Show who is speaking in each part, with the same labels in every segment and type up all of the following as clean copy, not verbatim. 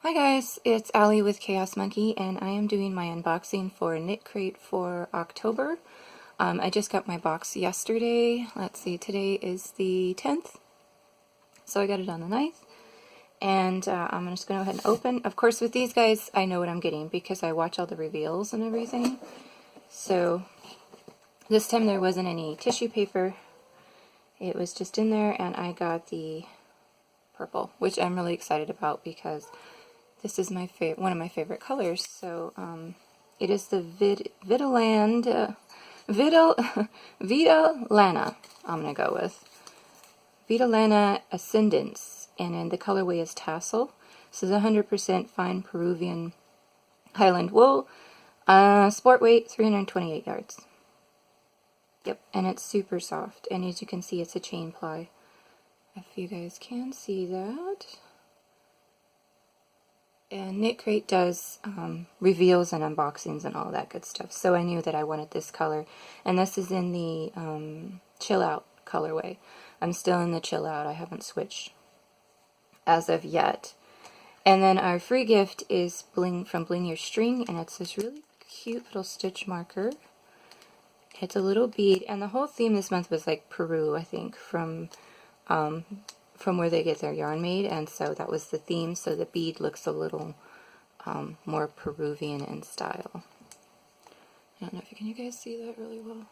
Speaker 1: Hi guys, it's Allie with Chaos Monkey, and I am doing my unboxing for Knitcrate for October. I just got my box yesterday. Let's see, today is the 10th, so I got it on the 9th. And I'm just going to go ahead and open. Of course, with these guys, I know what I'm getting because I watch all the reveals and everything. So this time there wasn't any tissue paper. It was just in there, and I got the purple, which I'm really excited about because this is my one of my favorite colors. So it is the Vitalana. I'm gonna go with Vitalana Ascendance, and then the colorway is Tassel. This is 100% fine Peruvian Highland wool. Sport weight 328 yards. Yep, and it's super soft. And as you can see, it's a chain ply. If you guys can see that. And Knitcrate does reveals and unboxings and all that good stuff. So I knew that I wanted this color. And this is in the Chill Out colorway. I'm still in the Chill Out. I haven't switched as of yet. And then our free gift is from Bling Your String. And it's this really cute little stitch marker. It's a little bead. And the whole theme this month was like Peru, I think, from where they get their yarn made, and so that was the theme. So the bead looks a little more Peruvian in style. I don't know if you guys see that really well.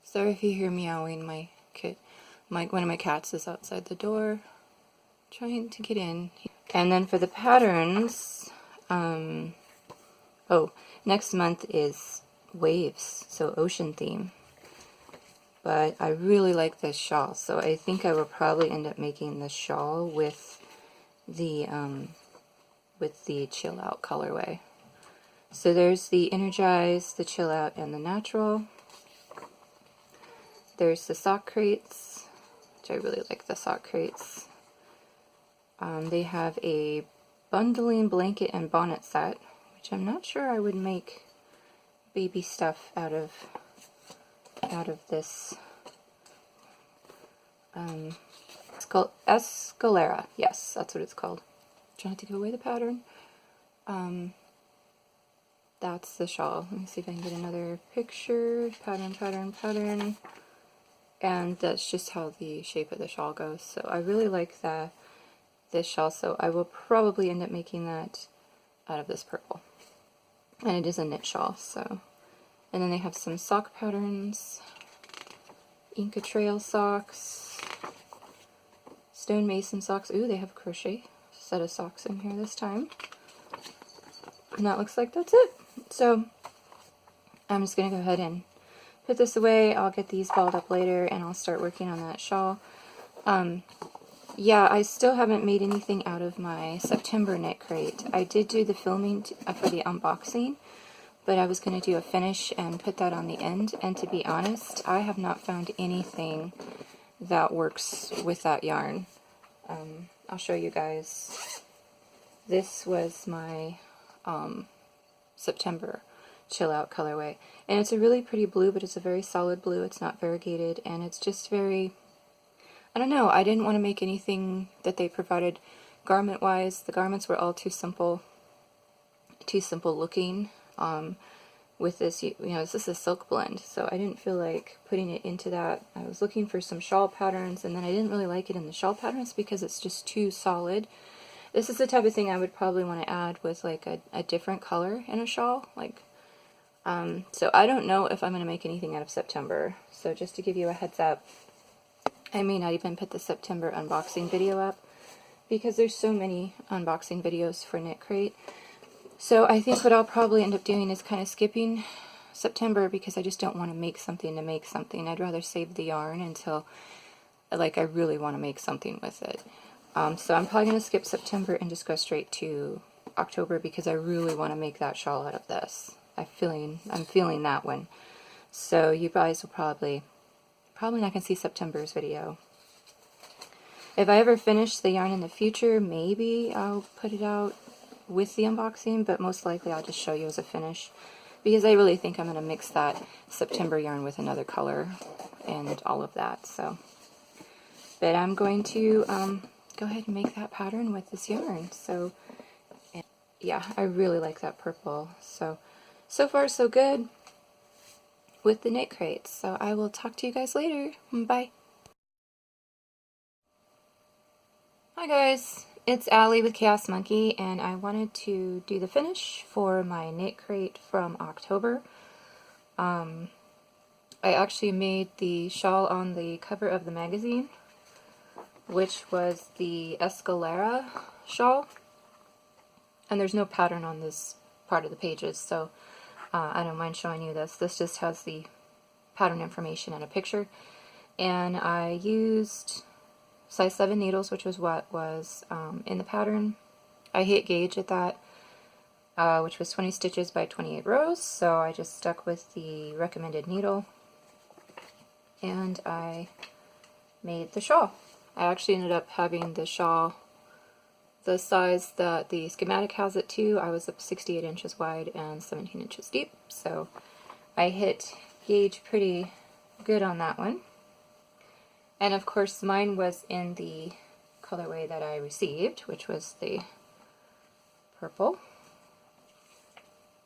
Speaker 1: Sorry if you hear meowing. One of my cats is outside the door trying to get in. And then for the patterns, next month is waves, so ocean theme. But I really like this shawl, so I think I will probably end up making the shawl with the Chill Out colorway. So there's the Energize, the Chill Out, and the Natural. There's the sock crates, which I really like the sock crates. They have a bundling blanket and bonnet set, which I'm not sure I would make baby stuff out of this. It's called Escalera. Yes, that's what it's called. Trying to give away the pattern. That's the shawl. Let me see if I can get another picture. Pattern. And that's just how the shape of the shawl goes. So I really like this shawl, so I will probably end up making that out of this purple. And it is a knit shawl, so. And then they have some sock patterns, Inca Trail socks, Stone Mason socks. Ooh, they have a crochet set of socks in here this time. And that looks like that's it. So I'm just going to go ahead and put this away. I'll get these balled up later, and I'll start working on that shawl. Yeah, I still haven't made anything out of my September Knitcrate. I did do the filming for the unboxing, but I was going to do a finish and put that on the end, and to be honest, I have not found anything that works with that yarn. I'll show you guys. This was my September Chill Out colorway, and it's a really pretty blue, but it's a very solid blue. It's not variegated, and it's just very, I don't know, I didn't want to make anything that they provided garment-wise. The garments were all too simple looking. With this, this is a silk blend, so I didn't feel like putting it into that. I was looking for some shawl patterns, and then I didn't really like it in the shawl patterns because it's just too solid. This is the type of thing I would probably want to add with like a different color in a shawl. So I don't know if I'm going to make anything out of September. So just to give you a heads up, I may not even put the September unboxing video up because there's so many unboxing videos for Knitcrate. So I think what I'll probably end up doing is kind of skipping September because I just don't want to make something to make something. I'd rather save the yarn until I really want to make something with it. So I'm probably going to skip September and just go straight to October because I really want to make that shawl out of this. I'm feeling that one. So you guys will probably not going to see September's video. If I ever finish the yarn in the future, maybe I'll put it out with the unboxing, but most likely I'll just show you as a finish because I really think I'm going to mix that September yarn with another color and all of that. So, but I'm going to go ahead and make that pattern with this yarn. So yeah, I really like that purple. So far so good with the Knitcrate. So I will talk to you guys later. Bye. Hi guys, it's Allie with Chaos Monkey, and I wanted to do the finish for my Knitcrate from October. I actually made the shawl on the cover of the magazine, which was the Escalera shawl. And there's no pattern on this part of the pages, so I don't mind showing you this. This just has the pattern information and a picture. And I used size 7 needles, which was what was in the pattern. I hit gauge at that, which was 20 stitches by 28 rows, so I just stuck with the recommended needle. And I made the shawl. I actually ended up having the shawl the size that the schematic has it to. I was up 68 inches wide and 17 inches deep, so I hit gauge pretty good on that one. And of course mine was in the colorway that I received, which was the purple.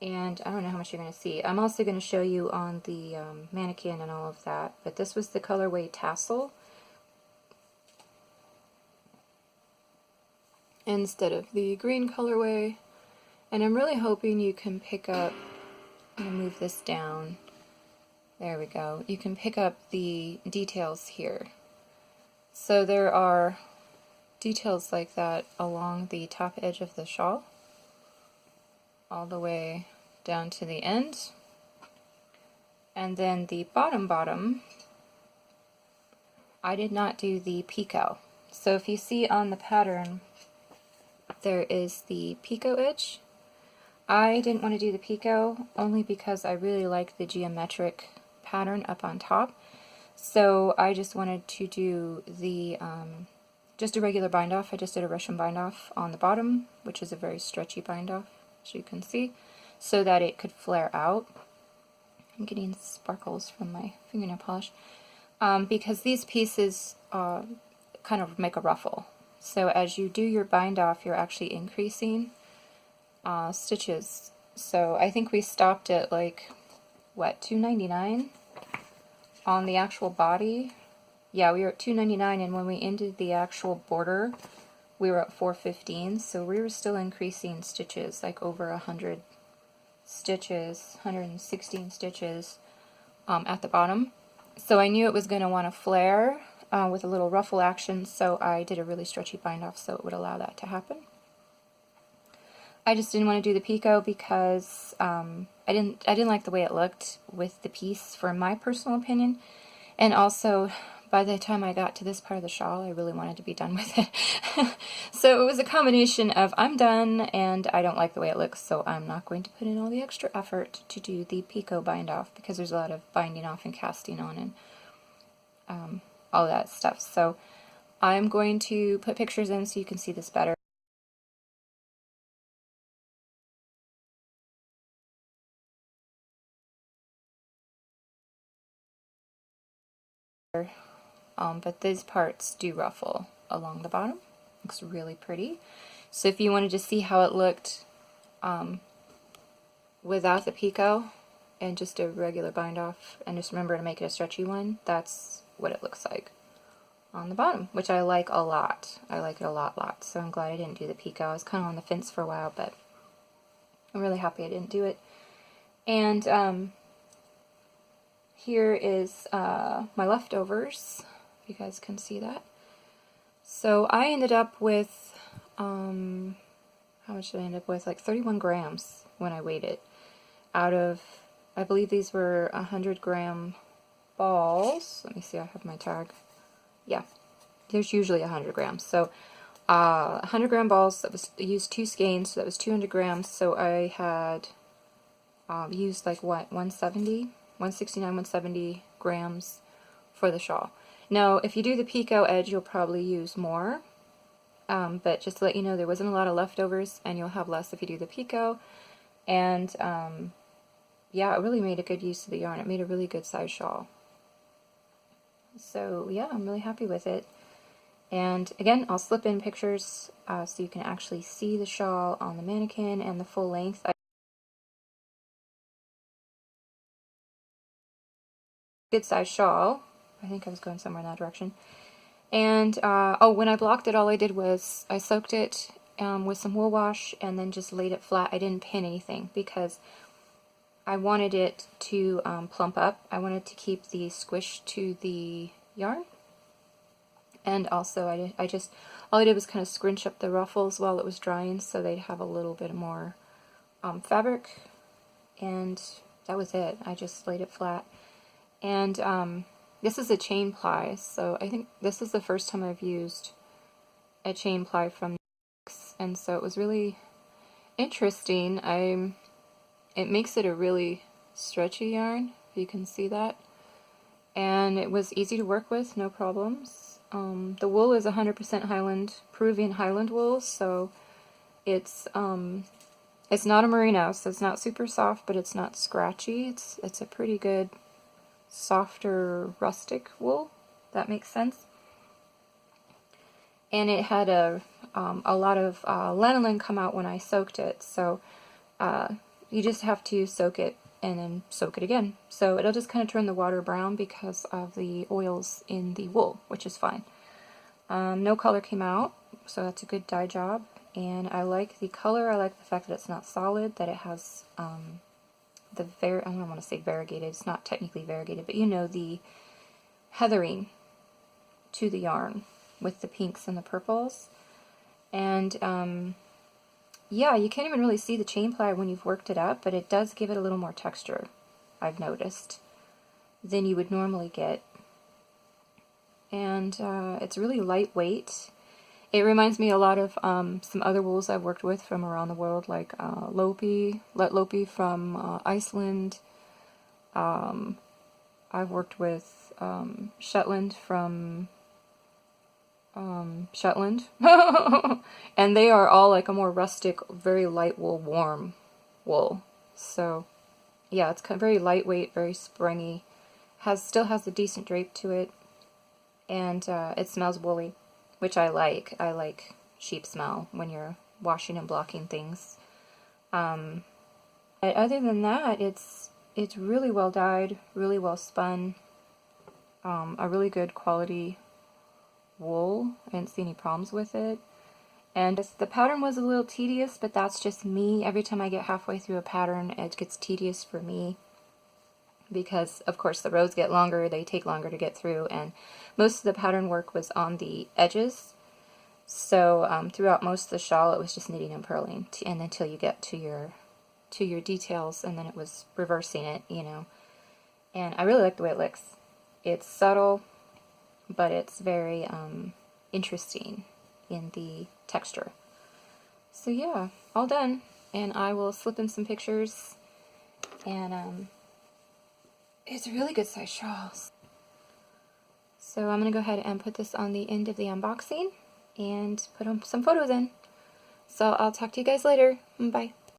Speaker 1: And I don't know how much you're going to see. I'm also going to show you on the mannequin and all of that, but this was the colorway Tassel instead of the green colorway. And I'm really hoping you can pick up, I'm going to move this down, there we go, you can pick up the details here. So there are details like that along the top edge of the shawl, all the way down to the end. And then the bottom, I did not do the picot. So if you see on the pattern, there is the picot edge. I didn't want to do the picot only because I really like the geometric pattern up on top. So I just wanted to do the just a regular bind off. I just did a Russian bind off on the bottom, which is a very stretchy bind off, as you can see, so that it could flare out. I'm getting sparkles from my fingernail polish because these pieces kind of make a ruffle. So as you do your bind off, you're actually increasing stitches. So I think we stopped at like, what, $2.99 on the actual body? Yeah, we were at $2.99, and when we ended the actual border, we were at $4.15, so we were still increasing stitches, like over 100 stitches, 116 stitches at the bottom. So I knew it was going to want to flare with a little ruffle action, so I did a really stretchy bind off so it would allow that to happen. I just didn't want to do the picot because I didn't like the way it looked with the piece, for my personal opinion, and also by the time I got to this part of the shawl, I really wanted to be done with it. So it was a combination of I'm done and I don't like the way it looks, so I'm not going to put in all the extra effort to do the picot bind off, because there's a lot of binding off and casting on and all that stuff. So I'm going to put pictures in so you can see this better. But these parts do ruffle along the bottom. Looks really pretty. So if you wanted to see how it looked without the picot and just a regular bind off, and just remember to make it a stretchy one, that's what it looks like on the bottom, which I like a lot. I like it a lot. So I'm glad I didn't do the picot. I was kind of on the fence for a while, but I'm really happy I didn't do it. And here is my leftovers, if you guys can see that. So I ended up with, how much did I end up with? Like 31 grams when I weighed it. Out of, I believe these were 100-gram balls. Let me see, I have my tag. Yeah, there's usually 100 grams. So 100-gram balls, that was, I used 2 skeins, so that was 200 grams. So I had used like what, 169, 170 grams for the shawl. Now, if you do the picot edge, you'll probably use more, but just to let you know, there wasn't a lot of leftovers, and you'll have less if you do the picot. And yeah, it really made a good use of the yarn. It made a really good size shawl. So yeah, I'm really happy with it. And again, I'll slip in pictures so you can actually see the shawl on the mannequin and the full length. Good size shawl. I think I was going somewhere in that direction. And oh, when I blocked it, all I did was I soaked it with some wool wash and then just laid it flat. I didn't pin anything because I wanted it to plump up. I wanted to keep the squish to the yarn. And also all I did was kind of scrunch up the ruffles while it was drying so they'd have a little bit more fabric. And that was it. I just laid it flat. And this is a chain ply, so I think this is the first time I've used a chain ply from Knitcrate, and so it was really interesting. It makes it a really stretchy yarn, if you can see that, and it was easy to work with, no problems. The wool is 100% Peruvian Highland wool, so it's not a merino, so it's not super soft, but it's not scratchy. It's a pretty good softer rustic wool, if that makes sense. And it had a lot of lanolin come out when I soaked it, so you just have to soak it and then soak it again. So it'll just kind of turn the water brown because of the oils in the wool, which is fine. No color came out, so that's a good dye job. And I like the color. I like the fact that it's not solid, that it has I don't want to say variegated, it's not technically variegated, but you know, the heathering to the yarn with the pinks and the purples. And yeah, you can't even really see the chain ply when you've worked it up, but it does give it a little more texture, I've noticed, than you would normally get. And it's really lightweight. It reminds me a lot of some other wools I've worked with from around the world, like Let Lopi from Iceland. I've worked with Shetland from Shetland. And they are all like a more rustic, very light wool, warm wool. So yeah, it's kind of very lightweight, very springy. Still has a decent drape to it, and it smells woolly, which I like. I like sheep smell when you're washing and blocking things. But other than that, it's really well dyed, really well spun, a really good quality wool. I didn't see any problems with it. And the pattern was a little tedious, but that's just me. Every time I get halfway through a pattern, it gets tedious for me, because of course the rows get longer, they take longer to get through, and most of the pattern work was on the edges. So throughout most of the shawl it was just knitting and purling, and until you get to your details, and then it was reversing it, you know. And I really like the way it looks. It's subtle, but it's very interesting in the texture. So yeah, all done, and I will slip in some pictures, and it's a really good size shawl. So I'm going to go ahead and put this on the end of the unboxing and put some photos in. So I'll talk to you guys later. Bye.